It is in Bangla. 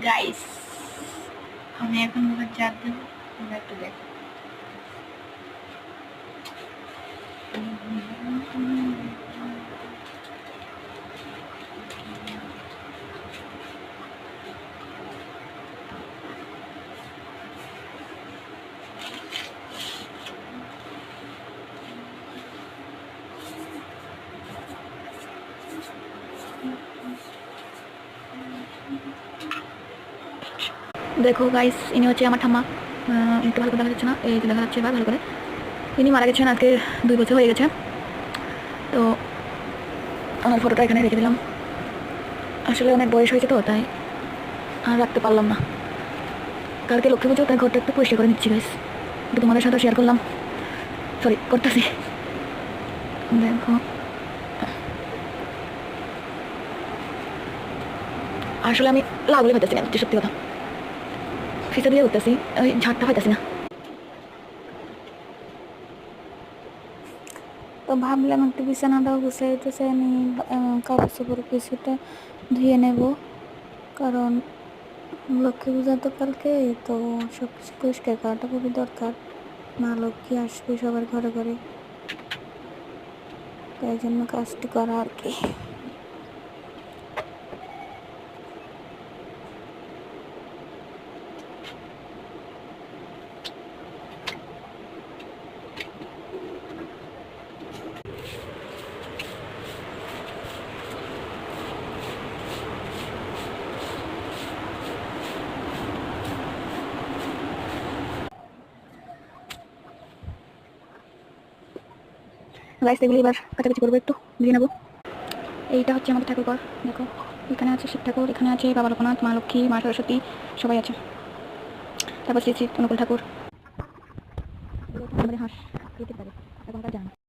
গাইস, আমি এখন মুখে চাপ দেবো, তোমরা একটু দেখো। দেখো গাইস, ইনি হচ্ছে আমার ঠাম্মা। একটু ভালো করে দেখা যাচ্ছে না, এই যে দেখা যাচ্ছে এবার ভালো করে। ইনি মারা গেছেন আজকে 2 বছর হয়ে গেছে। তো আমার ফটোটা এখানে রেখে দিলাম। আসলে অনেক বয়স হয়েছে তো, তাই আর রাখতে পারলাম না। কালকে লক্ষ্মী পুজো, তাই ঘরটা একটু পরিষ্কার করে নিচ্ছি গাইস, একটু তোমাদের সাথে শেয়ার করলাম। সরি, করতেছি। দেখো, আসলে আমি লাগুলি পাইতেছি না, সত্যি কথা। ফিসা দিয়ে উঠতেছি, ওই ঝাড়টা পাইতেছি না। তো ভাবলাম একটু বিছানাটাও গুছাইতেছে, আমি কাপড় চোপড় কিছুটা ধুয়ে নেব, কারণ লক্ষ্মী পূজা তো কালকে। তো সব কিছু পরিষ্কার করাটা খুবই দরকার, মা লক্ষ্মী আসবে সবার ঘরে ঘরে, তাই জন্য কাজটি করা আর কি। গাইস, এগুলো এবার কাছাকাছি করবো, একটু দিয়ে নেবো। এইটা হচ্ছে আমাদের ঠাকুর ঘর। দেখো, এখানে আছে শিব ঠাকুর, এখানে আছে বাবা লোকনাথ, মা লক্ষ্মী, মা সরস্বতী, সবাই আছে। তারপর শ্রী শ্রী অনুকূল ঠাকুর। আমাদের হাঁস খেতে পারে, এখনকার জানা।